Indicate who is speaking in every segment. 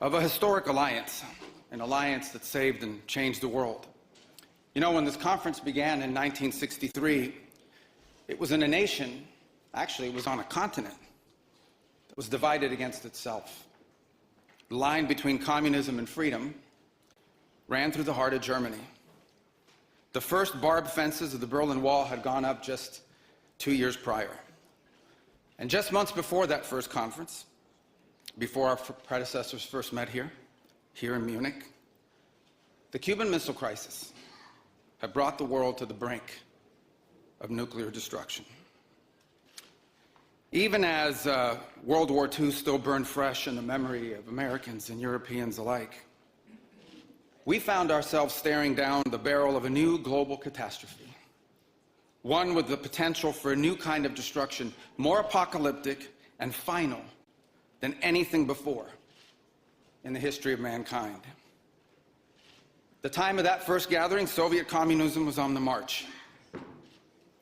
Speaker 1: of a historic alliance, an alliance that saved and changed the world. You know, when this conference began in 1963, it was in a nation, actually it was on a continent, that was divided against itself. The line between communism and freedom ran through the heart of Germany. The first barbed fences of the Berlin Wall had gone up just 2 years prior. And just months before that first conference, before our predecessors first met here in Munich, the Cuban Missile Crisis had brought the world to the brink of nuclear destruction. Even as World War II still burned fresh in the memory of Americans and Europeans alike, we found ourselves staring down the barrel of a new global catastrophe, one with the potential for a new kind of destruction, more apocalyptic and final than anything before in the history of mankind. The time of that first gathering, Soviet communism was on the march.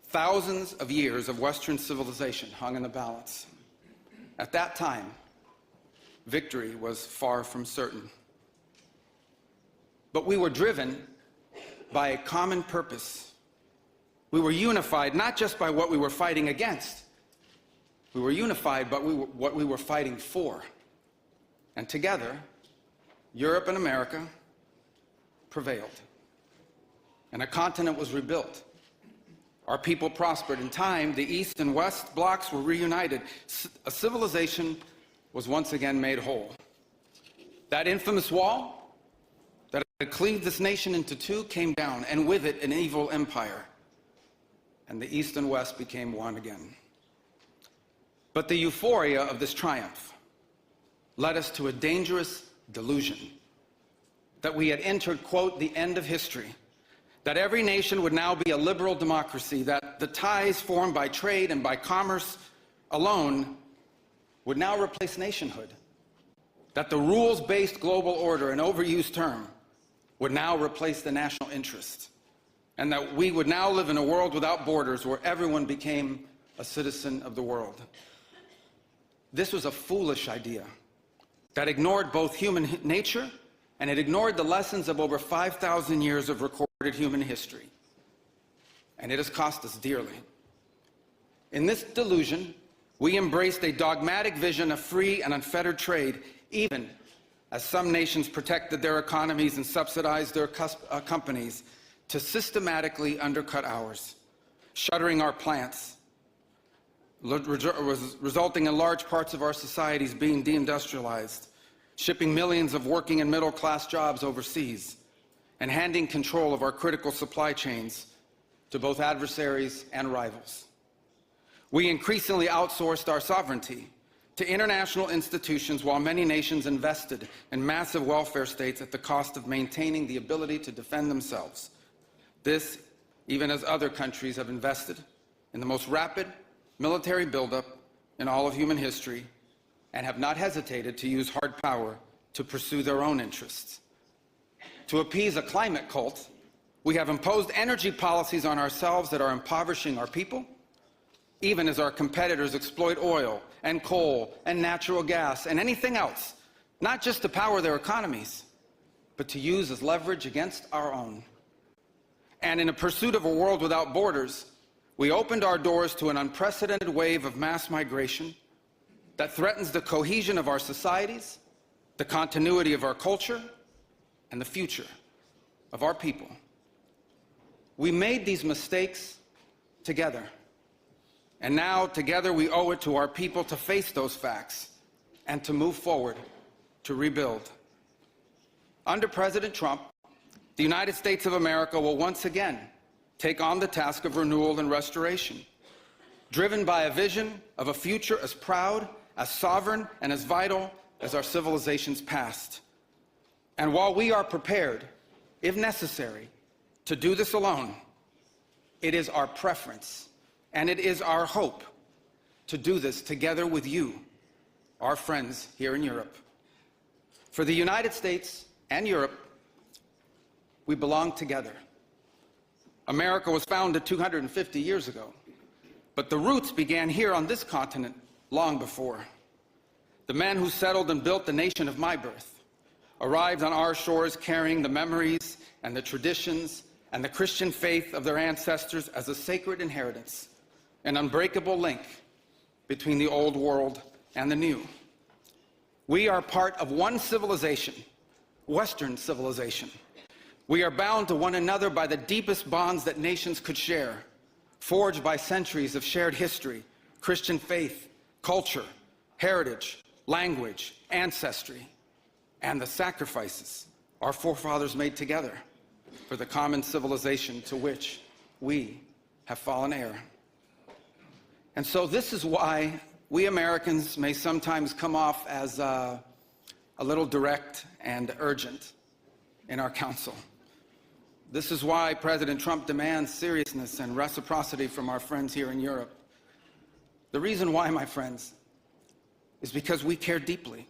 Speaker 1: Thousands of years of Western civilization hung in the balance. At that time, victory was far from certain. But we were driven by a common purpose. We were unified not just by what we were fighting against. We were unified by what we were fighting for. And together, Europe and America prevailed. And a continent was rebuilt. Our people prospered. In time, the East and West blocks were reunited. A civilization was once again made whole. That infamous wall that had cleaved this nation into two came down, and with it an evil empire. And the East and West became one again. But the euphoria of this triumph led us to a dangerous delusion that we had entered, quote, the end of history, that every nation would now be a liberal democracy, that the ties formed by trade and by commerce alone would now replace nationhood, that the rules-based global order, an overused term, would now replace the national interest, and that we would now live in a world without borders where everyone became a citizen of the world. This was a foolish idea that ignored both human nature and it ignored the lessons of over 5,000 years of recorded human history. And it has cost us dearly. In this delusion, we embraced a dogmatic vision of free and unfettered trade, even as some nations protected their economies and subsidized their companies to systematically undercut ours, shuttering our plants, resulting in large parts of our societies being deindustrialized, shipping millions of working and middle-class jobs overseas, and handing control of our critical supply chains to both adversaries and rivals. We increasingly outsourced our sovereignty to international institutions while many nations invested in massive welfare states at the cost of maintaining the ability to defend themselves. This, even as other countries have invested in the most rapid military buildup in all of human history and have not hesitated to use hard power to pursue their own interests. To appease a climate cult, we have imposed energy policies on ourselves that are impoverishing our people, even as our competitors exploit oil and coal and natural gas and anything else, not just to power their economies, but to use as leverage against our own. And in a pursuit of a world without borders, we opened our doors to an unprecedented wave of mass migration that threatens the cohesion of our societies, the continuity of our culture, and the future of our people. We made these mistakes together. And now, together, we owe it to our people to face those facts and to move forward, to rebuild. Under President Trump, the United States of America will once again take on the task of renewal and restoration, driven by a vision of a future as proud, as sovereign, and as vital as our civilization's past. And while we are prepared, if necessary, to do this alone, it is our preference and it is our hope to do this together with you, our friends here in Europe. For the United States and Europe, we belong together. America was founded 250 years ago, but the roots began here on this continent long before. The men who settled and built the nation of my birth, arrived on our shores carrying the memories and the traditions and the Christian faith of their ancestors as a sacred inheritance, an unbreakable link between the old world and the new. We are part of one civilization, Western civilization. We are bound to one another by the deepest bonds that nations could share, forged by centuries of shared history, Christian faith, culture, heritage, language, ancestry, and the sacrifices our forefathers made together for the common civilization to which we have fallen heir. And so this is why we Americans may sometimes come off as a little direct and urgent in our counsel. This is why President Trump demands seriousness and reciprocity from our friends here in Europe. The reason why, my friends, is because we care deeply.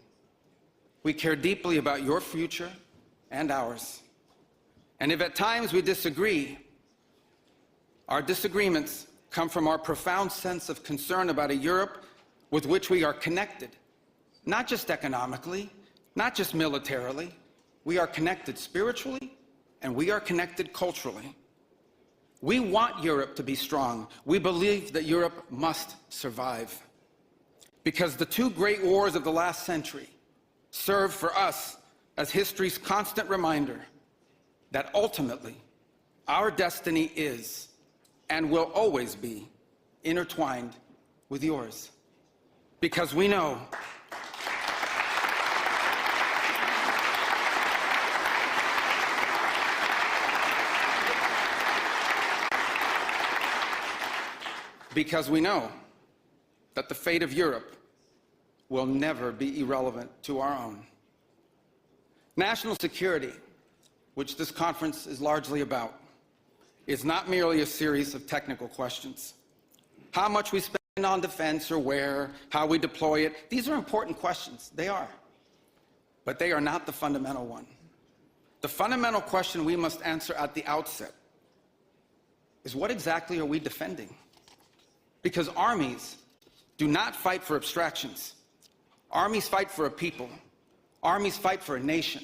Speaker 1: We care deeply about your future and ours. And if at times we disagree, our disagreements come from our profound sense of concern about a Europe with which we are connected, not just economically, not just militarily. We are connected spiritually, and we are connected culturally. We want Europe to be strong. We believe that Europe must survive. Because the two great wars of the last century serve for us as history's constant reminder that ultimately our destiny is and will always be intertwined with yours. Because we know that the fate of Europe will never be irrelevant to our own. National security, which this conference is largely about, is not merely a series of technical questions. How much we spend on defense or where, how we deploy it, these are important questions. They are. But they are not the fundamental one. The fundamental question we must answer at the outset is, what exactly are we defending? Because armies do not fight for abstractions. Armies fight for a people. Armies fight for a nation.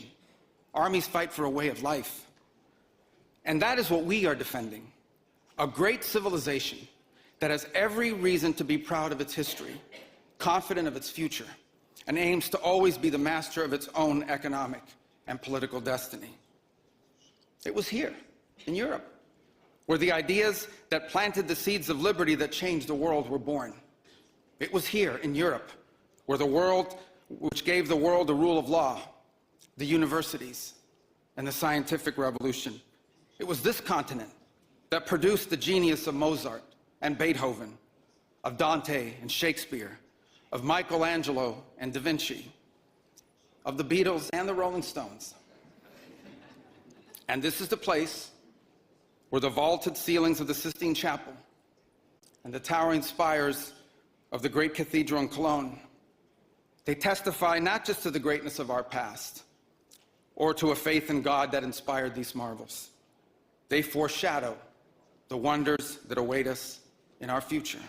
Speaker 1: Armies fight for a way of life. And that is what we are defending. A great civilization that has every reason to be proud of its history, confident of its future, and aims to always be the master of its own economic and political destiny. It was here, in Europe, where the ideas that planted the seeds of liberty that changed the world were born. It was here, in Europe, which gave the world the rule of law, the universities, and the scientific revolution. It was this continent that produced the genius of Mozart and Beethoven, of Dante and Shakespeare, of Michelangelo and Da Vinci, of the Beatles and the Rolling Stones. And this is the place where the vaulted ceilings of the Sistine Chapel and the towering spires of the great cathedral in Cologne, they testify not just to the greatness of our past or to a faith in God that inspired these marvels. They foreshadow the wonders that await us in our future.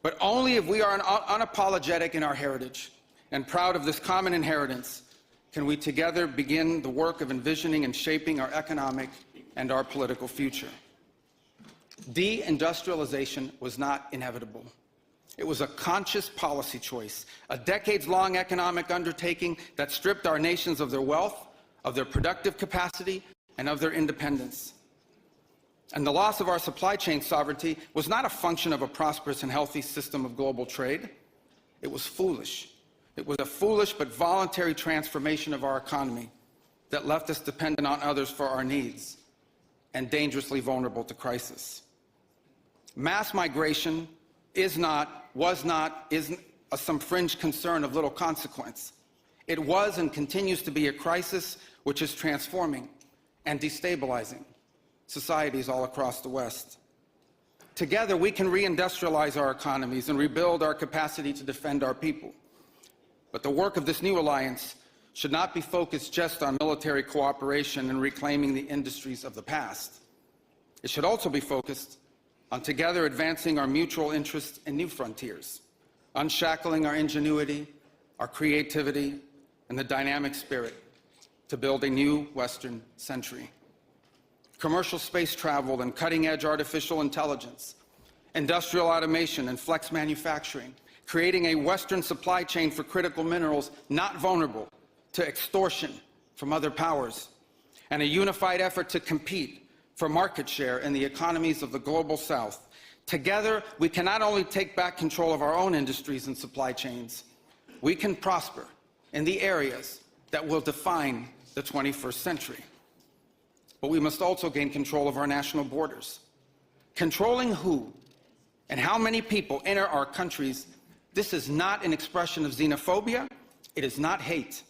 Speaker 1: But only if we are unapologetic in our heritage and proud of this common inheritance can we together begin the work of envisioning and shaping our economic and our political future. Deindustrialization was not inevitable. It was a conscious policy choice, a decades-long economic undertaking that stripped our nations of their wealth, of their productive capacity, and of their independence. And the loss of our supply chain sovereignty was not a function of a prosperous and healthy system of global trade. It was foolish. It was a foolish but voluntary transformation of our economy that left us dependent on others for our needs and dangerously vulnerable to crisis. Mass migration isn't some fringe concern of little consequence. It was and continues to be a crisis which is transforming and destabilizing societies all across the West. Together, we can reindustrialize our economies and rebuild our capacity to defend our people. But the work of this new alliance should not be focused just on military cooperation and reclaiming the industries of the past. It should also be focused on together advancing our mutual interests in new frontiers, unshackling our ingenuity, our creativity, and the dynamic spirit to build a new Western century. Commercial space travel and cutting-edge artificial intelligence, industrial automation and flex manufacturing, creating a Western supply chain for critical minerals not vulnerable to extortion from other powers, and a unified effort to compete for market share in the economies of the global South. Together, we can not only take back control of our own industries and supply chains, we can prosper in the areas that will define the 21st century. But we must also gain control of our national borders. Controlling who and how many people enter our countries, this is not an expression of xenophobia, it is not hate.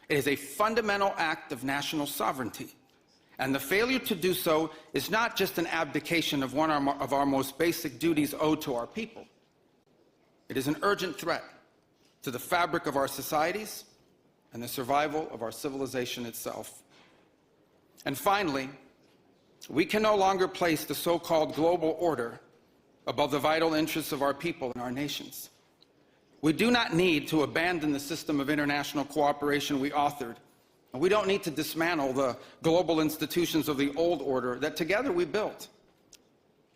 Speaker 1: It is a fundamental act of national sovereignty. And the failure to do so is not just an abdication of one of our most basic duties owed to our people. It is an urgent threat to the fabric of our societies and the survival of our civilization itself. And finally, we can no longer place the so-called global order above the vital interests of our people and our nations. We do not need to abandon the system of international cooperation we authored, and we don't need to dismantle the global institutions of the old order that together we built.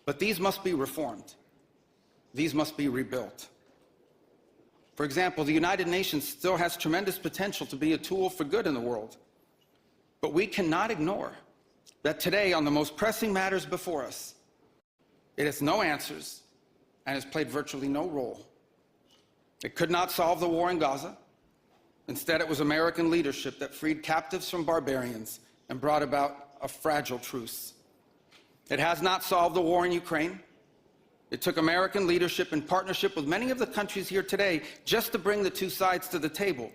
Speaker 1: But these must be reformed. These must be rebuilt. For example, the United Nations still has tremendous potential to be a tool for good in the world. But we cannot ignore that today, on the most pressing matters before us, it has no answers and has played virtually no role. It could not solve the war in Gaza. Instead, it was American leadership that freed captives from barbarians and brought about a fragile truce. It has not solved the war in Ukraine. It took American leadership in partnership with many of the countries here today just to bring the two sides to the table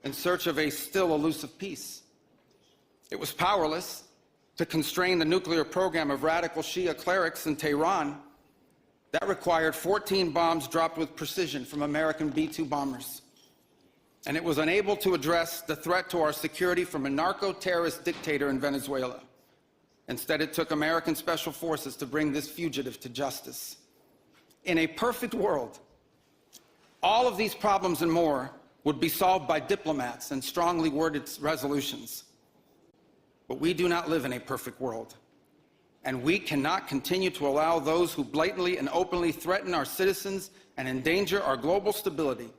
Speaker 1: in search of a still elusive peace. It was powerless to constrain the nuclear program of radical Shia clerics in Tehran. That required 14 bombs dropped with precision from American B-2 bombers. And it was unable to address the threat to our security from a narco-terrorist dictator in Venezuela. Instead, it took American special forces to bring this fugitive to justice. In a perfect world, all of these problems and more would be solved by diplomats and strongly worded resolutions. But we do not live in a perfect world, and we cannot continue to allow those who blatantly and openly threaten our citizens and endanger our global stability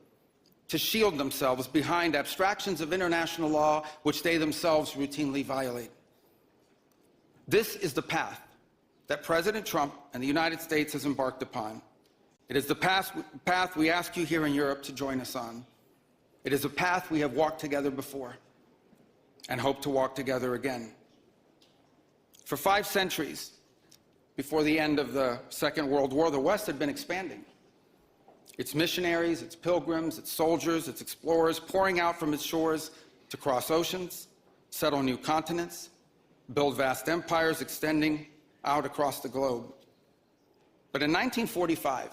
Speaker 1: to shield themselves behind abstractions of international law which they themselves routinely violate. This is the path that President Trump and the United States has embarked upon. It is the path we ask you here in Europe to join us on. It is a path we have walked together before and hope to walk together again. For 5 centuries, before the end of the Second World War, the West had been expanding. Its missionaries, its pilgrims, its soldiers, its explorers pouring out from its shores to cross oceans, settle new continents, build vast empires extending out across the globe. But in 1945,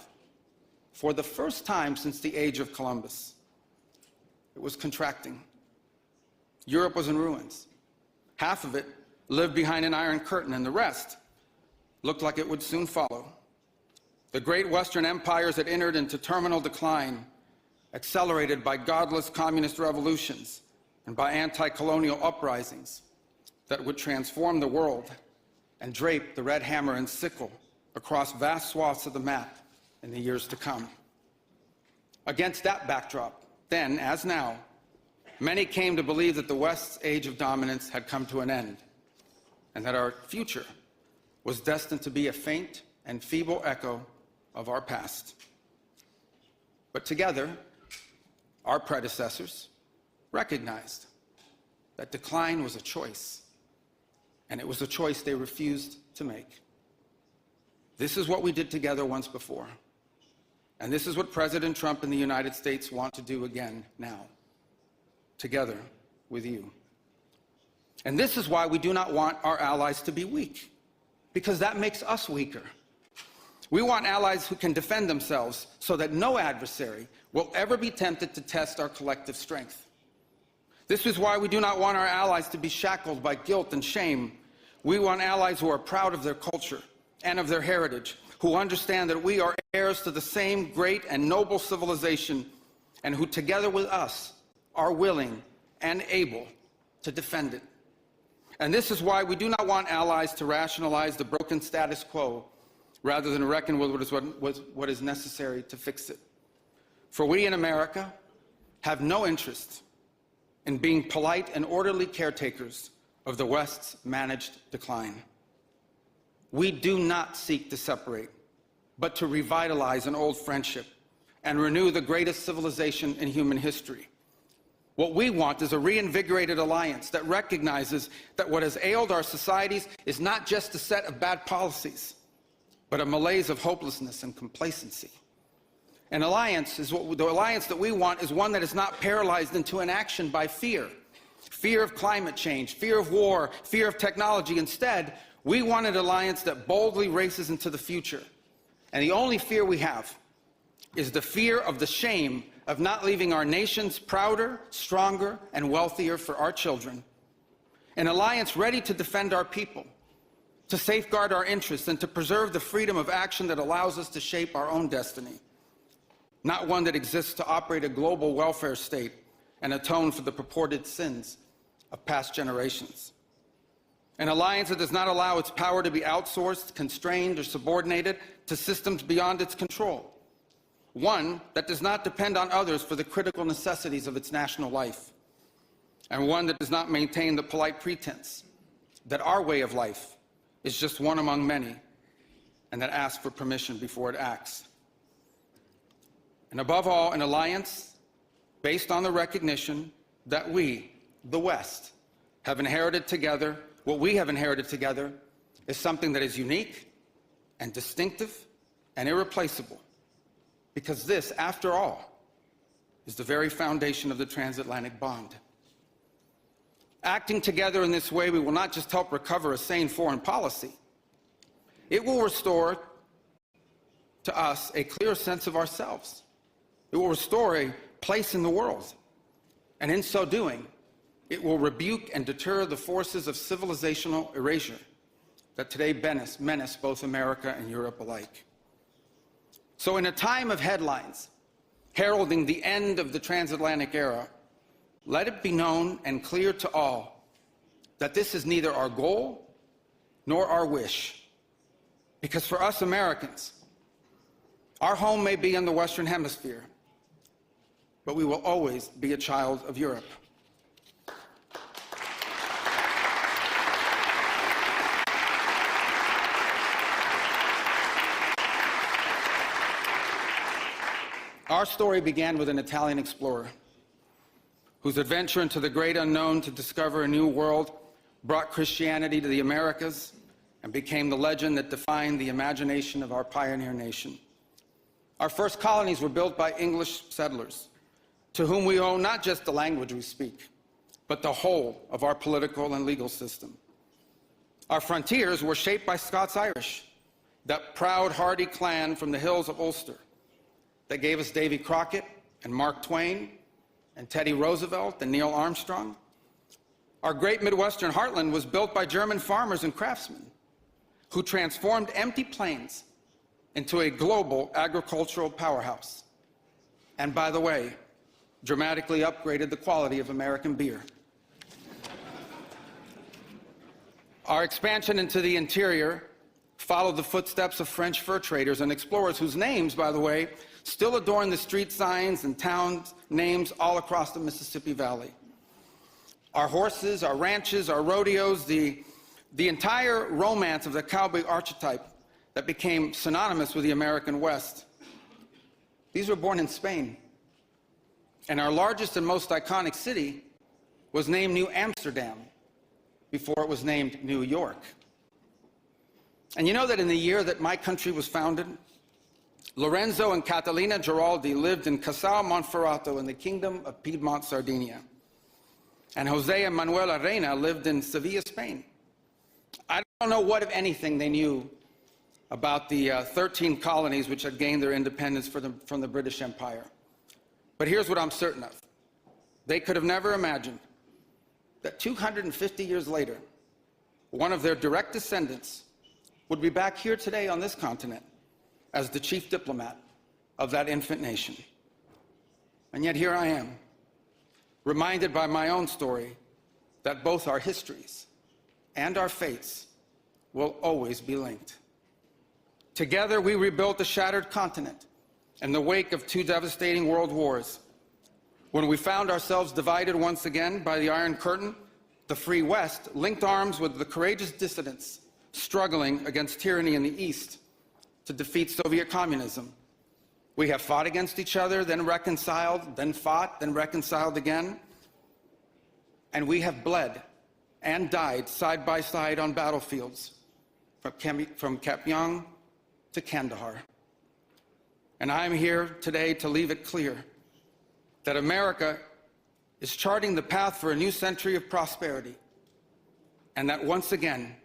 Speaker 1: for the first time since the age of Columbus, it was contracting. Europe was in ruins. Half of it lived behind an iron curtain, and the rest looked like it would soon follow. The great Western empires had entered into terminal decline, accelerated by godless communist revolutions and by anti-colonial uprisings that would transform the world and drape the red hammer and sickle across vast swaths of the map in the years to come. Against that backdrop, then as now, many came to believe that the West's age of dominance had come to an end, and that our future was destined to be a faint and feeble echo of our past. But together, our predecessors recognized that decline was a choice, and it was a choice they refused to make. This is what we did together once before, and this is what President Trump and the United States want to do again now, together with you. And this is why we do not want our allies to be weak, because that makes us weaker. We want allies who can defend themselves so that no adversary will ever be tempted to test our collective strength. This is why we do not want our allies to be shackled by guilt and shame. We want allies who are proud of their culture and of their heritage, who understand that we are heirs to the same great and noble civilization, and who together with us are willing and able to defend it. And this is why we do not want allies to rationalize the broken status quo rather than reckon with what is necessary to fix it. For we in America have no interest in being polite and orderly caretakers of the West's managed decline. We do not seek to separate, but to revitalize an old friendship and renew the greatest civilization in human history. What we want is a reinvigorated alliance that recognizes that what has ailed our societies is not just a set of bad policies, but a malaise of hopelessness and complacency. An alliance is the alliance that we want is one that is not paralyzed into inaction by fear. Fear of climate change, fear of war, fear of technology. Instead, we want an alliance that boldly races into the future. And the only fear we have is the fear of the shame of not leaving our nations prouder, stronger, and wealthier for our children. An alliance ready to defend our people, to safeguard our interests, and to preserve the freedom of action that allows us to shape our own destiny. Not one that exists to operate a global welfare state and atone for the purported sins of past generations. An alliance that does not allow its power to be outsourced, constrained, or subordinated to systems beyond its control. One that does not depend on others for the critical necessities of its national life. And one that does not maintain the polite pretense that our way of life is just one among many, and that asks for permission before it acts. And above all, an alliance based on the recognition that we, the West, have inherited together. What we have inherited together is something that is unique and distinctive and irreplaceable, because this, after all, is the very foundation of the transatlantic bond. Acting together in this way, we will not just help recover a sane foreign policy, it will restore to us a clear sense of ourselves. It will restore a place in the world. And in so doing, it will rebuke and deter the forces of civilizational erasure that today menace both America and Europe alike. So in a time of headlines heralding the end of the transatlantic era, let it be known and clear to all that this is neither our goal nor our wish. Because for us Americans, our home may be in the Western Hemisphere, but we will always be a child of Europe. Our story began with an Italian explorer whose adventure into the great unknown to discover a new world brought Christianity to the Americas and became the legend that defined the imagination of our pioneer nation. Our first colonies were built by English settlers, to whom we owe not just the language we speak, but the whole of our political and legal system. Our frontiers were shaped by Scots-Irish, that proud, hardy clan from the hills of Ulster that gave us Davy Crockett and Mark Twain and Teddy Roosevelt and Neil Armstrong. Our great Midwestern heartland was built by German farmers and craftsmen who transformed empty plains into a global agricultural powerhouse. And by the way, dramatically upgraded the quality of American beer. Our expansion into the interior followed the footsteps of French fur traders and explorers whose names, by the way, still adorn the street signs and town names all across the Mississippi Valley. Our horses, our ranches, our rodeos, the entire romance of the cowboy archetype that became synonymous with the American West. These were born in Spain. And our largest and most iconic city was named New Amsterdam before it was named New York. And you know that in the year that my country was founded, Lorenzo and Catalina Giraldi lived in Casal Monferrato in the Kingdom of Piedmont, Sardinia. And Jose and Manuel Arena lived in Sevilla, Spain. I don't know what, if anything, they knew about the 13 colonies which had gained their independence from the British Empire. But here's what I'm certain of. They could have never imagined that 250 years later, one of their direct descendants would be back here today on this continent as the chief diplomat of that infant nation. And yet here I am, reminded by my own story that both our histories and our fates will always be linked. Together, we rebuilt a shattered continent in the wake of 2 devastating world wars. When we found ourselves divided once again by the Iron Curtain, the Free West linked arms with the courageous dissidents struggling against tyranny in the East to defeat Soviet communism. We have fought against each other, then reconciled, then fought, then reconciled again. And we have bled and died side by side on battlefields, from Kapyong to Kandahar. And I am here today to leave it clear that America is charting the path for a new century of prosperity, and that once again,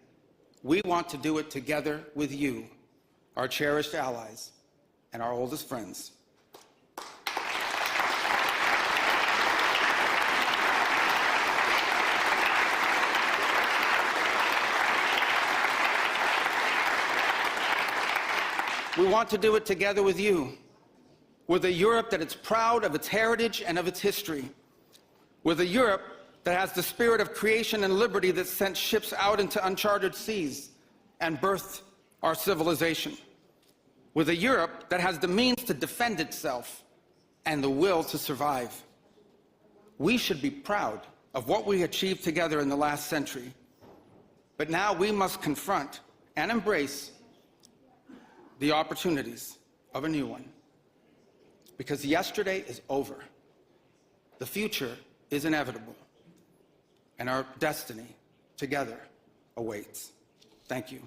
Speaker 1: we want to do it together with you, our cherished allies and our oldest friends. We want to do it together with you, with a Europe that is proud of its heritage and of its history, with a Europe that has the spirit of creation and liberty that sent ships out into uncharted seas and birthed our civilization, with a Europe that has the means to defend itself and the will to survive. We should be proud of what we achieved together in the last century, but now we must confront and embrace the opportunities of a new one. Because yesterday is over. The future is inevitable. And our destiny together awaits. Thank you.